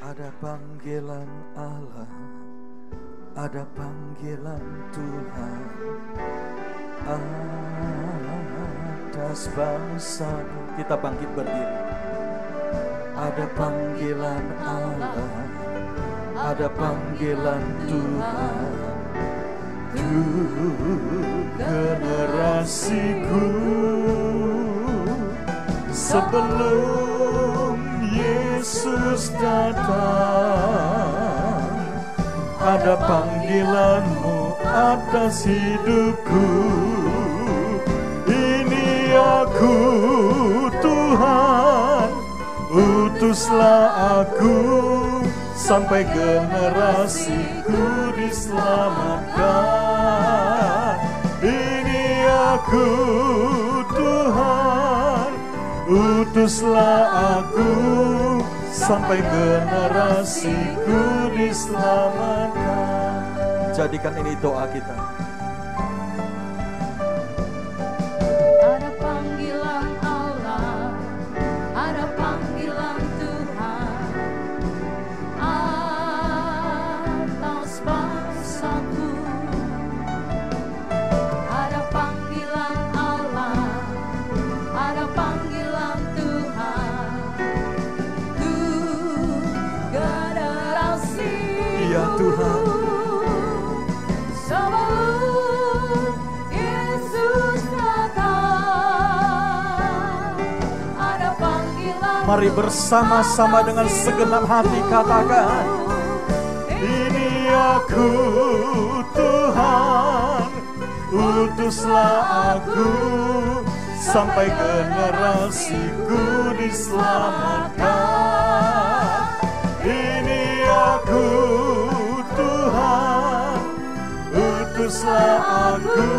Ada panggilan Allah, ada panggilan Tuhan atas bangsa. Kita bangkit berdiri. Ada panggilan Allah, ada panggilan Tuhan untuk generasiku. Sebelum Yesus datang, ada panggilanmu atas hidupku. Ini aku Tuhan, utuslah aku sampai generasiku diselamatkan. Ini aku Tuhan, utuslah aku sampai generasiku diselamatkan. Jadikan ini doa kita. Ada panggilan Allah, ada panggilan Tuhan atas bangsaku. Ada panggilan Allah, ada panggilan Tuhan untuk generasi. Ya Tuhan, sebelum Yesus datang, ada panggilan. mari bersama-sama dengan segenap hati katakan, ini aku Tuhan, utuslah aku sampai generasiku diselamatkan. Ini aku Tuhan, utuslah aku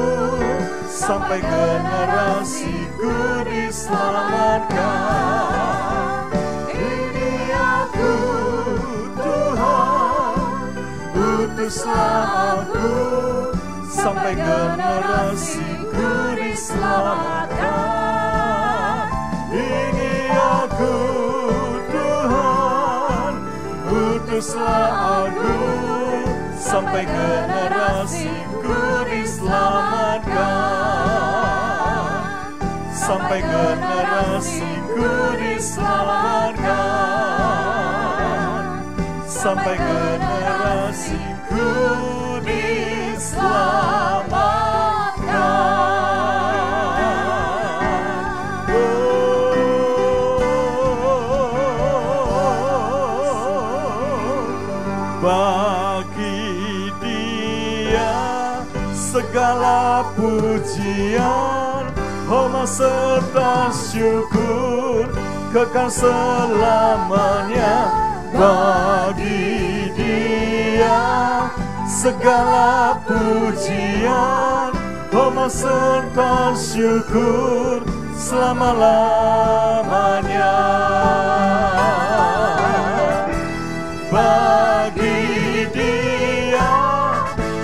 sampai generasiku diselamatkan. Ini aku Tuhan, utuslah aku sampai generasiku diselamatkan. Ini aku Tuhan, utuslah aku sampai generasiku diselamatkan. Sampai generasiku diselamatkan. Sampai generasiku diselamatkan. Bagi Dia segala pujian, hormat serta syukur kekal selamanya. Bagi Dia segala pujian, hormat serta syukur selama-lamanya. Bagi Dia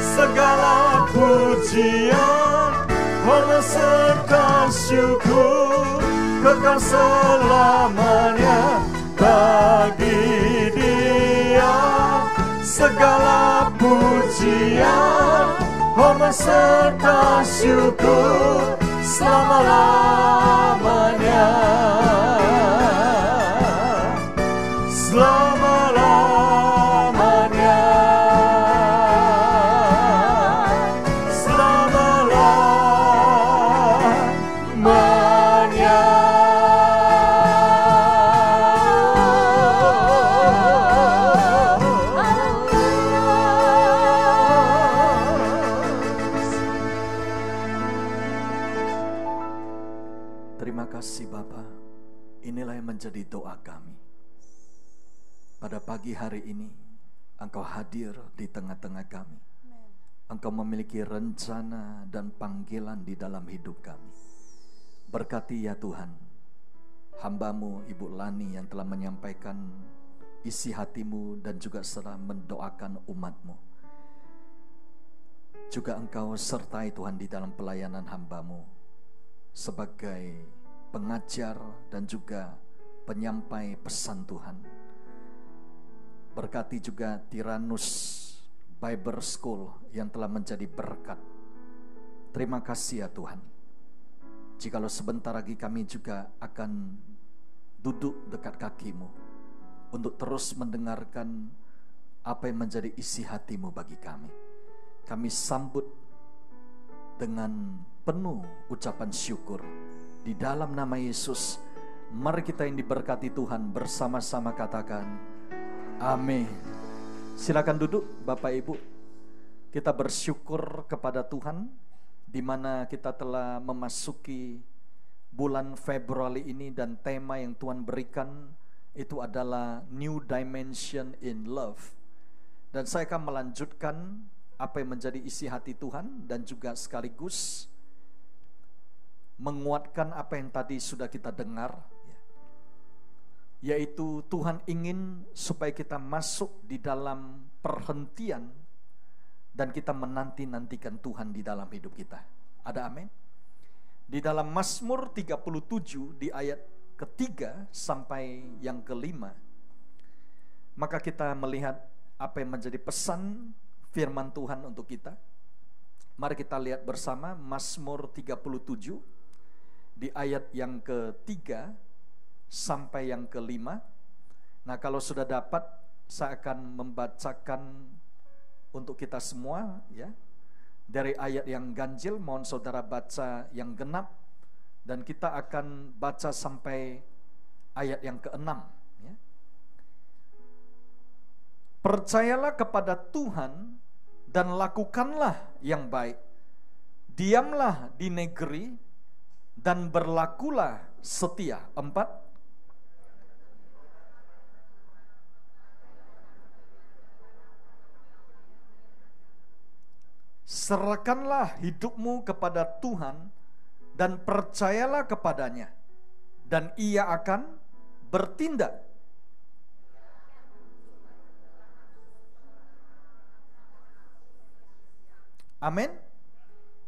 segala pujian, hormat serta syukur kekal selamanya. Bagi Dia segala pujian, hormat serta syukur selama-lamanya. Selama-lamanya. Selama-lamanya. Terima kasih Bapa. Inilah yang menjadi doa kami. Pada pagi hari ini, Engkau hadir di tengah-tengah kami. Engkau memiliki rencana dan panggilan di dalam hidup kami. Berkati ya Tuhan, hamba-Mu Ibu Lani yang telah menyampaikan isi hati-Mu dan juga serta mendoakan umat-Mu. Juga Engkau sertai Tuhan di dalam pelayanan hamba-Mu sebagai pengajar dan juga penyampai pesan Tuhan. Berkati juga Tyrannus Bible School yang telah menjadi berkat. Terima kasih ya Tuhan. Jikalau sebentar lagi kami juga akan duduk dekat kaki-Mu untuk terus mendengarkan apa yang menjadi isi hati-Mu bagi kami. Kami sambut dengan penuh ucapan syukur. Di dalam nama Yesus, mari kita yang diberkati Tuhan bersama-sama katakan, amin. Silakan duduk Bapak Ibu. Kita bersyukur kepada Tuhan di mana kita telah memasuki bulan Februari ini, dan tema yang Tuhan berikan itu adalah New Dimension in Love. Dan saya akan melanjutkan apa yang menjadi isi hati Tuhan dan juga sekaligus menguatkan apa yang tadi sudah kita dengar, yaitu Tuhan ingin supaya kita masuk di dalam perhentian dan kita menanti-nantikan Tuhan di dalam hidup kita. Ada amin? Di dalam Mazmur 37 di ayat ketiga sampai yang kelima, maka kita melihat apa yang menjadi pesan firman Tuhan untuk kita. Mari kita lihat bersama Mazmur 37 di ayat yang ketiga sampai yang kelima. Nah, kalau sudah dapat, saya akan membacakan untuk kita semua ya. Dari ayat yang ganjil, mohon saudara baca yang genap, dan kita akan baca sampai ayat yang ke-6 ya. Percayalah kepada Tuhan dan lakukanlah yang baik. Diamlah di negeri dan berlakulah setia. 4. Serahkanlah hidupmu kepada Tuhan dan percayalah kepadanya, dan Ia akan bertindak. Amin.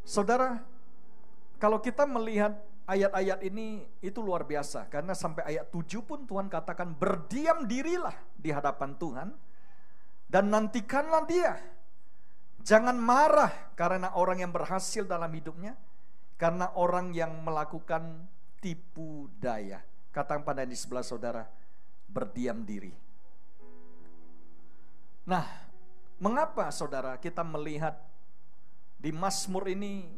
Saudara, kalau kita melihat ayat-ayat ini itu luar biasa, karena sampai ayat 7 pun Tuhan katakan berdiam dirilah di hadapan Tuhan dan nantikanlah Dia. Jangan marah karena orang yang berhasil dalam hidupnya, karena orang yang melakukan tipu daya. Katakan pada di sebelah saudara, berdiam diri. Nah, mengapa saudara kita melihat di Mazmur ini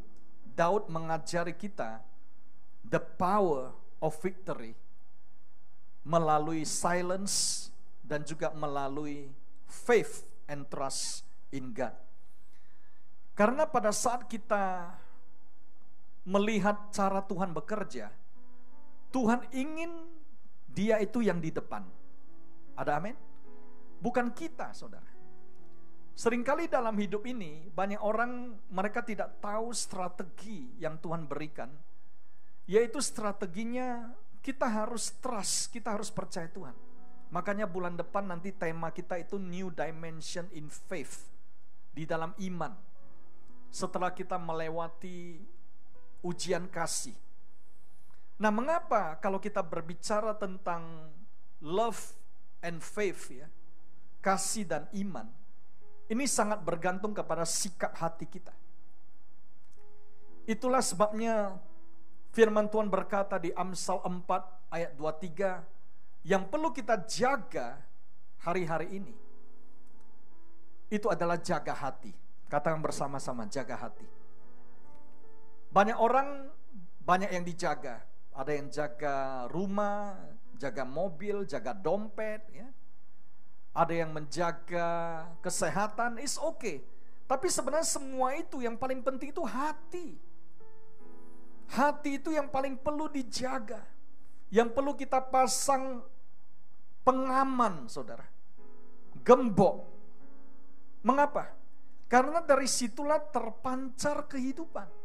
Daud mengajari kita the power of victory melalui silence dan juga melalui faith and trust in God. Karena pada saat kita melihat cara Tuhan bekerja, Tuhan ingin Dia itu yang di depan. Ada amin? Bukan kita, saudara. Seringkali dalam hidup ini banyak orang, mereka tidak tahu strategi yang Tuhan berikan, yaitu strateginya kita harus trust, kita harus percaya Tuhan. Makanya bulan depan nanti tema kita itu New Dimension in Faith, di dalam iman. Setelah kita melewati ujian kasih. Nah, mengapa kalau kita berbicara tentang love and faith ya, kasih dan iman, ini sangat bergantung kepada sikap hati kita. Itulah sebabnya firman Tuhan berkata di Amsal 4 ayat 23, yang perlu kita jaga hari-hari ini itu adalah jaga hati. Katakan bersama-sama, jaga hati. Banyak orang, banyak yang dijaga. Ada yang jaga rumah, jaga mobil, jaga dompet ya. Ada yang menjaga kesehatan, is okay. Tapi sebenarnya semua itu yang paling penting itu hati. Hati itu yang paling perlu dijaga. Yang perlu kita pasang pengaman, saudara. Gembok. Mengapa? Karena dari situlah terpancar kehidupan.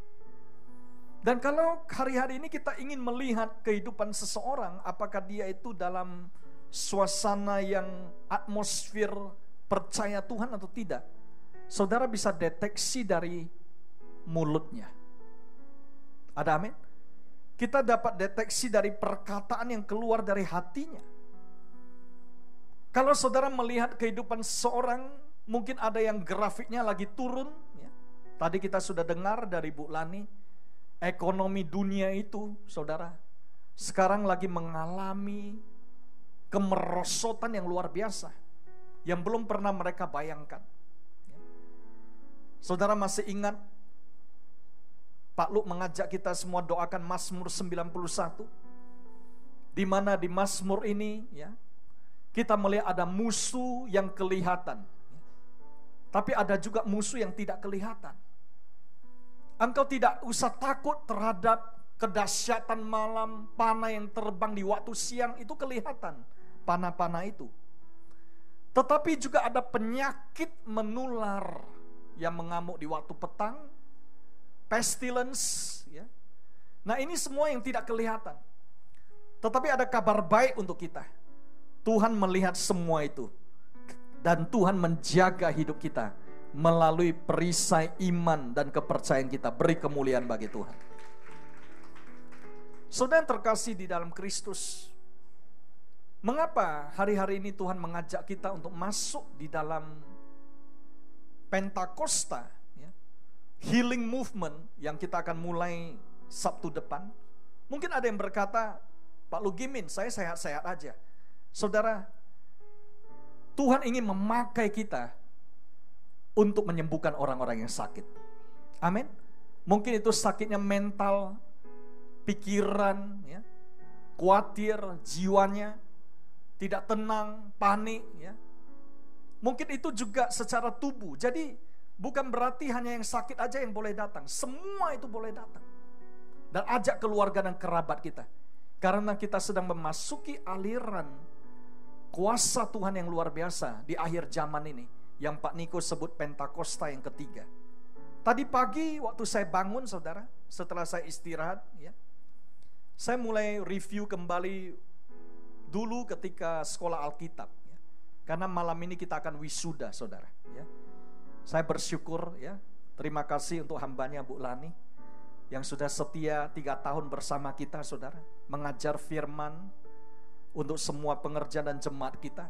Dan kalau hari-hari ini kita ingin melihat kehidupan seseorang, apakah dia itu dalam suasana yang atmosfer percaya Tuhan atau tidak, saudara bisa deteksi dari mulutnya. Ada amin? Kita dapat deteksi dari perkataan yang keluar dari hatinya. Kalau saudara melihat kehidupan seorang, mungkin ada yang grafiknya lagi turun. Ya. Tadi kita sudah dengar dari Bu Lani, ekonomi dunia itu, saudara, sekarang lagi mengalami kemerosotan yang luar biasa, yang belum pernah mereka bayangkan. Ya. Saudara masih ingat Pak Lu mengajak kita semua doakan Mazmur 91, di mana di Mazmur ini, ya, kita melihat ada musuh yang kelihatan, tapi ada juga musuh yang tidak kelihatan. Engkau tidak usah takut terhadap kedahsyatan malam, panah yang terbang di waktu siang, itu kelihatan, panah-panah itu. Tetapi juga ada penyakit menular yang mengamuk di waktu petang, pestilence, ya. Nah, ini semua yang tidak kelihatan. Tetapi ada kabar baik untuk kita. Tuhan melihat semua itu. Dan Tuhan menjaga hidup kita melalui perisai iman dan kepercayaan kita. Beri kemuliaan bagi Tuhan. Saudara yang terkasih di dalam Kristus, mengapa hari-hari ini Tuhan mengajak kita untuk masuk di dalam Pentakosta, ya, healing movement yang kita akan mulai Sabtu depan? Mungkin ada yang berkata, Pak Lugimin, saya sehat-sehat aja. Saudara, Tuhan ingin memakai kita untuk menyembuhkan orang-orang yang sakit. Amin. Mungkin itu sakitnya mental, pikiran, ya, khawatir, jiwanya tidak tenang, panik, ya. Mungkin itu juga secara tubuh. Jadi bukan berarti hanya yang sakit aja yang boleh datang. Semua itu boleh datang. Dan ajak keluarga dan kerabat kita. Karena kita sedang memasuki aliran kuasa Tuhan yang luar biasa di akhir zaman ini, yang Pak Niko sebut Pentakosta yang ketiga. Tadi pagi waktu saya bangun, saudara, setelah saya istirahat, ya, saya mulai review kembali dulu ketika sekolah Alkitab, ya. Karena malam ini kita akan wisuda, saudara, ya. Saya bersyukur, ya, terima kasih untuk hambanya Bu Lani yang sudah setia 3 tahun bersama kita, saudara, mengajar firman untuk semua pengerja dan jemaat kita.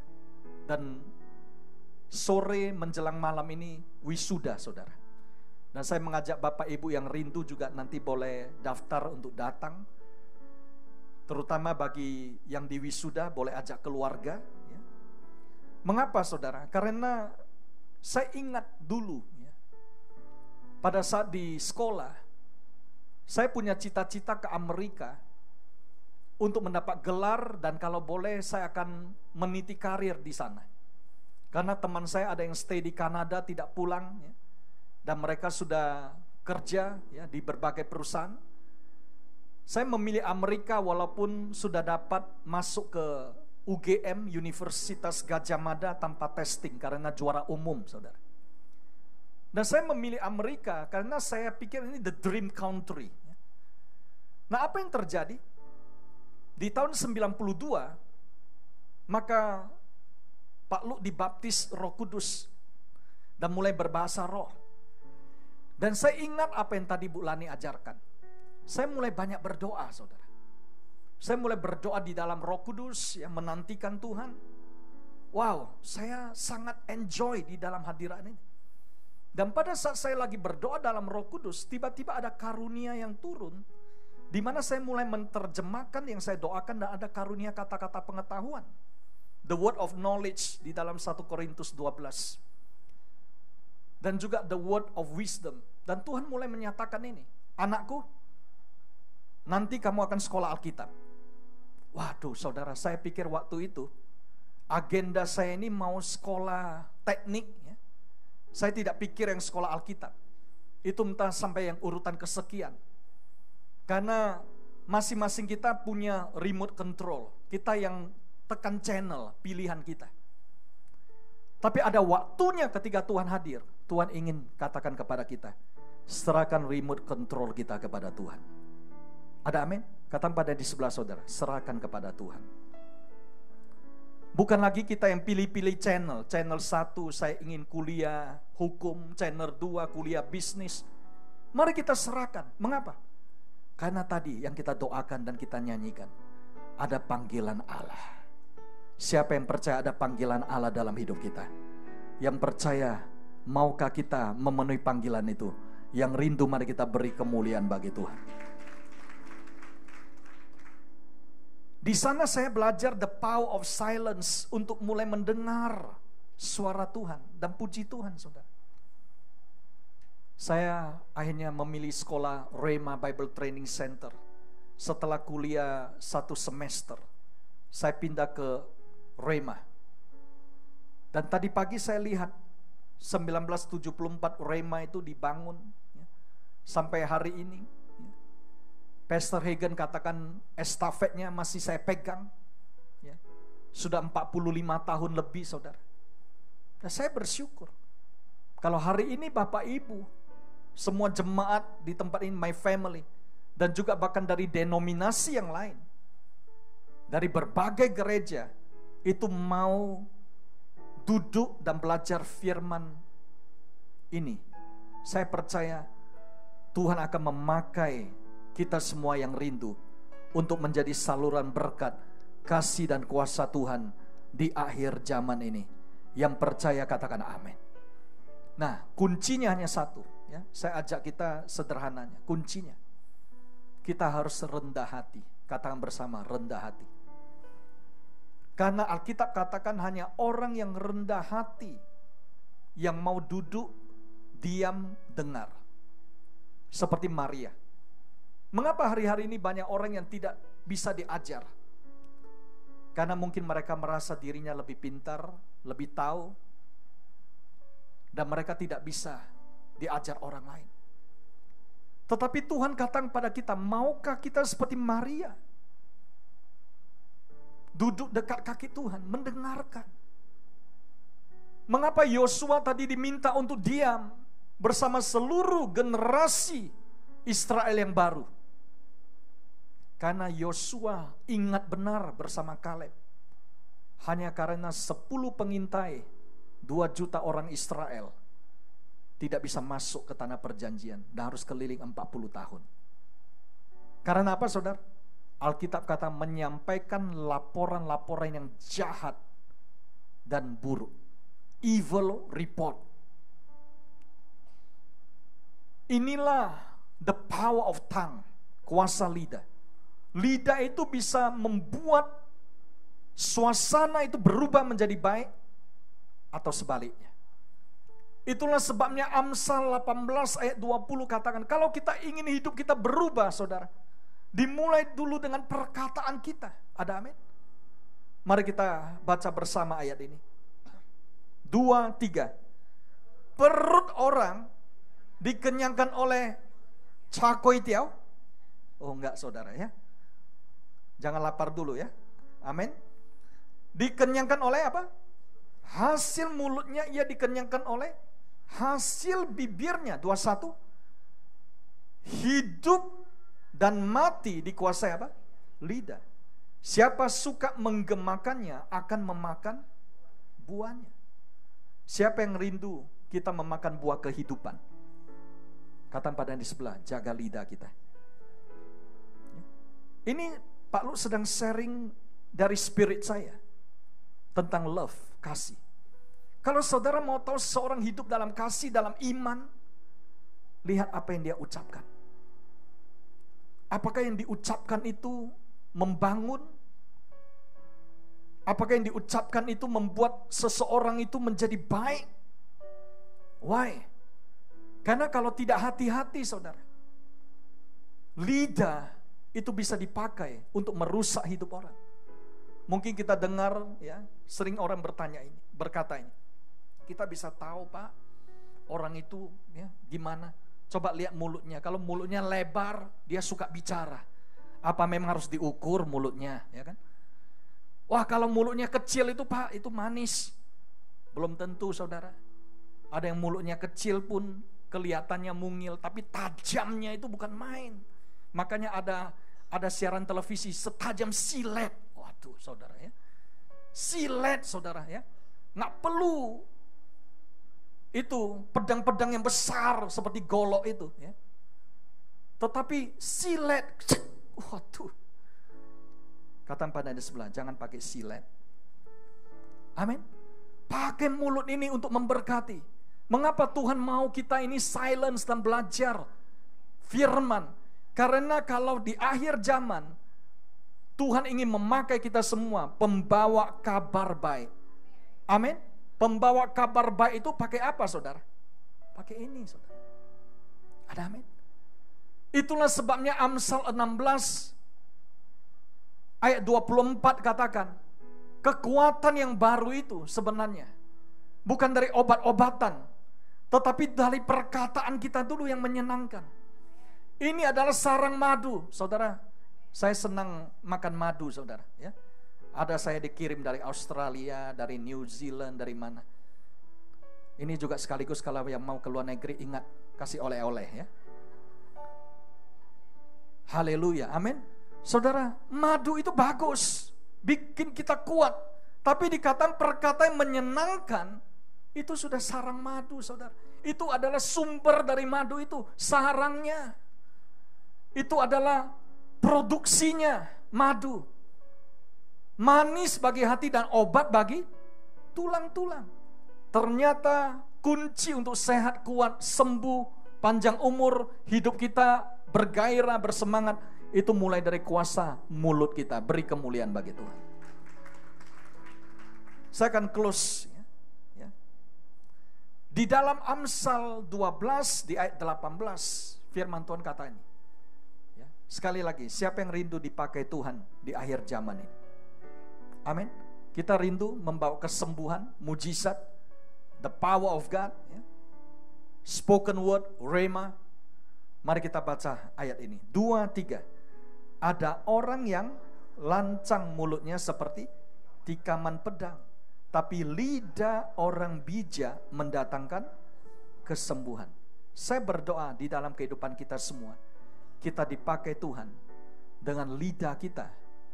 Dan sore menjelang malam ini wisuda, saudara. Dan saya mengajak Bapak Ibu yang rindu juga nanti boleh daftar untuk datang. Terutama bagi yang di wisuda boleh ajak keluarga, ya. Mengapa, saudara? Karena saya ingat dulu, ya, pada saat di sekolah, saya punya cita-cita ke Amerika untuk mendapat gelar, dan kalau boleh saya akan meniti karir di sana. Karena teman saya ada yang stay di Kanada tidak pulang, ya, dan mereka sudah kerja, ya, di berbagai perusahaan. Saya memilih Amerika walaupun sudah dapat masuk ke UGM, Universitas Gadjah Mada, tanpa testing karena juara umum, saudara. Dan saya memilih Amerika karena saya pikir ini the dream country, ya. Nah, apa yang terjadi? Di tahun 92, maka Pak Lu dibaptis Roh Kudus dan mulai berbahasa roh. Dan saya ingat apa yang tadi Bu Lani ajarkan. Saya mulai banyak berdoa, saudara. Saya mulai berdoa di dalam Roh Kudus, yang menantikan Tuhan. Wow, saya sangat enjoy di dalam hadirat ini. Dan pada saat saya lagi berdoa dalam Roh Kudus, tiba-tiba ada karunia yang turun, di mana saya mulai menerjemahkan yang saya doakan, dan ada karunia kata-kata pengetahuan. The word of knowledge di dalam 1 Korintus 12. Dan juga the word of wisdom. Dan Tuhan mulai menyatakan ini, anakku, nanti kamu akan sekolah Alkitab. Waduh, saudara, saya pikir waktu itu agenda saya ini mau sekolah teknik, ya. Saya tidak pikir yang sekolah Alkitab. Itu entah sampai yang urutan kesekian. Karena masing-masing kita punya remote control. Kita yang tekan channel pilihan kita. Tapi ada waktunya ketika Tuhan hadir, Tuhan ingin katakan kepada kita, serahkan remote control kita kepada Tuhan. Ada amin? Katakan pada di sebelah saudara, serahkan kepada Tuhan. Bukan lagi kita yang pilih-pilih channel. Channel 1 saya ingin kuliah hukum, channel 2 kuliah bisnis. Mari kita serahkan. Mengapa? Karena tadi yang kita doakan dan kita nyanyikan, ada panggilan Allah. Siapa yang percaya ada panggilan Allah dalam hidup kita? Yang percaya, maukah kita memenuhi panggilan itu? Yang rindu, mari kita beri kemuliaan bagi Tuhan. Di sana saya belajar the power of silence untuk mulai mendengar suara Tuhan dan puji Tuhan, saudara. Saya akhirnya memilih sekolah Rhema Bible Training Center. Setelah kuliah 1 semester, saya pindah ke Rhema. Dan tadi pagi saya lihat 1974 Rhema itu dibangun ya, sampai hari ini ya. Pastor Hagen katakan estafetnya masih saya pegang ya. Sudah 45 tahun lebih, saudara. Dan saya bersyukur kalau hari ini Bapak Ibu, semua jemaat di tempat ini, my family, dan juga bahkan dari denominasi yang lain, dari berbagai gereja, itu mau duduk dan belajar firman ini. Saya percaya Tuhan akan memakai kita semua yang rindu untuk menjadi saluran berkat, kasih dan kuasa Tuhan di akhir zaman ini. Yang percaya katakan amin. Nah, kuncinya hanya satu ya. Saya ajak kita sederhananya, kuncinya kita harus rendah hati. Katakan bersama, rendah hati. Karena Alkitab katakan hanya orang yang rendah hati yang mau duduk, diam, dengar. Seperti Maria. Mengapa hari-hari ini banyak orang yang tidak bisa diajar? Karena mungkin mereka merasa dirinya lebih pintar, lebih tahu, dan mereka tidak bisa diajar orang lain. Tetapi Tuhan katakan pada kita, maukah kita seperti Maria? Duduk dekat kaki Tuhan, mendengarkan. Mengapa Yosua tadi diminta untuk diam bersama seluruh generasi Israel yang baru? Karena Yosua ingat benar bersama Kaleb. Hanya karena 10 pengintai 2 juta orang Israel tidak bisa masuk ke tanah perjanjian dan harus keliling 40 tahun. Karena apa, saudara? Alkitab kata menyampaikan laporan-laporan yang jahat dan buruk. Evil report. Inilah the power of tongue, kuasa lidah. Lidah itu bisa membuat suasana itu berubah menjadi baik atau sebaliknya. Itulah sebabnya Amsal 18 ayat 20 katakan, kalau kita ingin hidup kita berubah, saudara, dimulai dulu dengan perkataan kita. Ada amin? Mari kita baca bersama ayat ini. 2, 3. Perut orang dikenyangkan oleh cakoi tiao. Oh enggak, saudara ya. Jangan lapar dulu ya. Amin. Dikenyangkan oleh apa? Hasil mulutnya ia dikenyangkan oleh hasil bibirnya. 21. Hidup dan mati dikuasai apa? Lidah. Siapa suka menggemakannya akan memakan buahnya. Siapa yang rindu kita memakan buah kehidupan? Katakan pada yang di sebelah, jaga lidah kita. Ini Pak Lu sedang sharing dari spirit saya tentang love, kasih. Kalau saudara mau tahu seorang hidup dalam kasih, dalam iman, lihat apa yang dia ucapkan. Apakah yang diucapkan itu membangun? Apakah yang diucapkan itu membuat seseorang itu menjadi baik? Why? Karena kalau tidak hati-hati, saudara, lidah itu bisa dipakai untuk merusak hidup orang. Mungkin kita dengar ya, sering orang berkata ini. Kita bisa tahu, Pak, orang itu ya gimana? Coba lihat mulutnya. Kalau mulutnya lebar, dia suka bicara. Apa memang harus diukur mulutnya, ya kan? Wah, kalau mulutnya kecil itu, Pak, itu manis. Belum tentu, saudara. Ada yang mulutnya kecil pun kelihatannya mungil, tapi tajamnya itu bukan main. Makanya ada siaran televisi setajam silet. Waduh, saudara ya. Silet, saudara ya. Nggak perlu itu pedang-pedang yang besar seperti golok itu ya. Tetapi silet, waduh. Kata pada di sebelah, jangan pakai silet. Amin. Pakai mulut ini untuk memberkati. Mengapa Tuhan mau kita ini silence dan belajar firman? Karena kalau di akhir zaman Tuhan ingin memakai kita semua pembawa kabar baik. Amin. Pembawa kabar baik itu pakai apa, saudara? Pakai ini, saudara. Ada amin. Itulah sebabnya Amsal 16 ayat 24 katakan, kekuatan yang baru itu sebenarnya bukan dari obat-obatan, tetapi dari perkataan kita dulu yang menyenangkan. Ini adalah sarang madu, saudara. Saya senang makan madu, saudara. Ya, ada saya dikirim dari Australia, dari New Zealand, dari mana. Ini juga sekaligus kalau yang mau ke luar negeri ingat kasih oleh-oleh ya. Haleluya, amin. Saudara, madu itu bagus, bikin kita kuat. Tapi dikatakan perkataan yang menyenangkan, itu sudah sarang madu, saudara. Itu adalah sumber dari madu itu, sarangnya. Itu adalah produksinya, madu. Manis bagi hati dan obat bagi tulang-tulang. Ternyata kunci untuk sehat, kuat, sembuh, panjang umur, hidup kita bergairah, bersemangat, itu mulai dari kuasa mulut kita. Beri kemuliaan bagi Tuhan. Saya akan close ya. Di dalam Amsal 12 di ayat 18 firman Tuhan kata ini ya. Sekali lagi, siapa yang rindu dipakai Tuhan di akhir zaman ini? Amin. Kita rindu membawa kesembuhan, mujizat, the power of God ya. Spoken word, rhema. Mari kita baca ayat ini. 2, 3. Ada orang yang lancang mulutnya seperti tikaman pedang, tapi lidah orang bijak mendatangkan kesembuhan. Saya berdoa di dalam kehidupan kita semua, kita dipakai Tuhan dengan lidah kita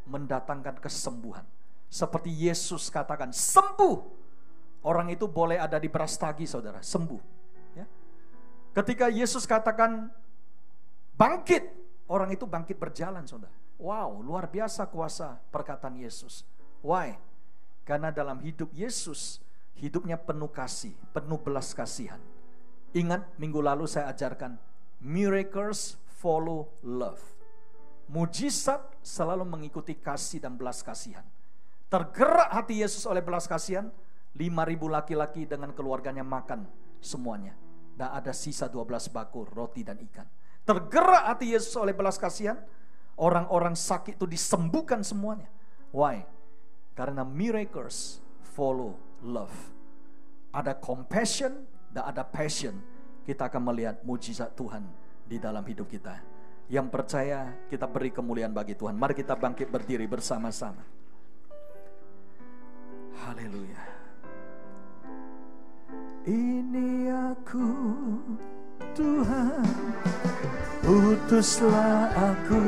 mendatangkan kesembuhan. Seperti Yesus katakan, sembuh. Orang itu boleh ada di Brastagi, saudara, sembuh. Ya. Ketika Yesus katakan bangkit, orang itu bangkit berjalan, saudara. Wow, luar biasa kuasa perkataan Yesus. Why? Karena dalam hidup Yesus, hidupnya penuh kasih, penuh belas kasihan. Ingat minggu lalu saya ajarkan, miracles follow love. Mujizat selalu mengikuti kasih dan belas kasihan. Tergerak hati Yesus oleh belas kasihan, 5.000 laki-laki dengan keluarganya makan semuanya. Dan ada sisa 12 bakul roti dan ikan. Tergerak hati Yesus oleh belas kasihan, orang-orang sakit itu disembuhkan semuanya. Why? Karena miracles follow love. Ada compassion dan ada passion. Kita akan melihat mujizat Tuhan di dalam hidup kita. Yang percaya, kita beri kemuliaan bagi Tuhan. Mari kita bangkit berdiri bersama-sama. Haleluya. Ini aku, Tuhan, utuslah aku.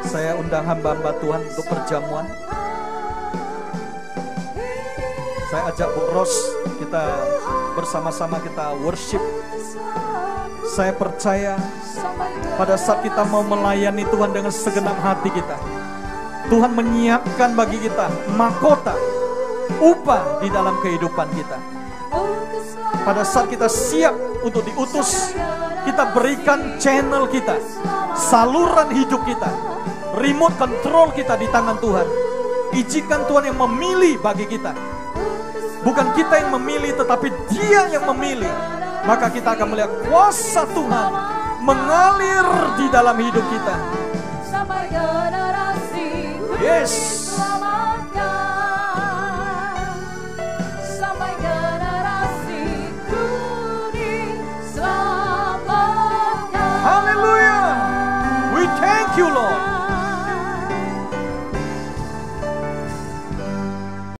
Saya undang hamba-hamba Tuhan untuk perjamuan. Saya ajak Bu Ros, kita bersama-sama kita worship. Saya percaya pada saat kita mau melayani Tuhan dengan segenap hati kita, Tuhan menyiapkan bagi kita mahkota, upah di dalam kehidupan kita. Pada saat kita siap untuk diutus, kita berikan channel kita, saluran hidup kita, remote control kita di tangan Tuhan. Izinkan Tuhan yang memilih bagi kita. Bukan kita yang memilih, tetapi Dia yang memilih. Maka kita akan melihat kuasa Tuhan mengalir di dalam hidup kita. Yes. Hallelujah. We thank you, Lord.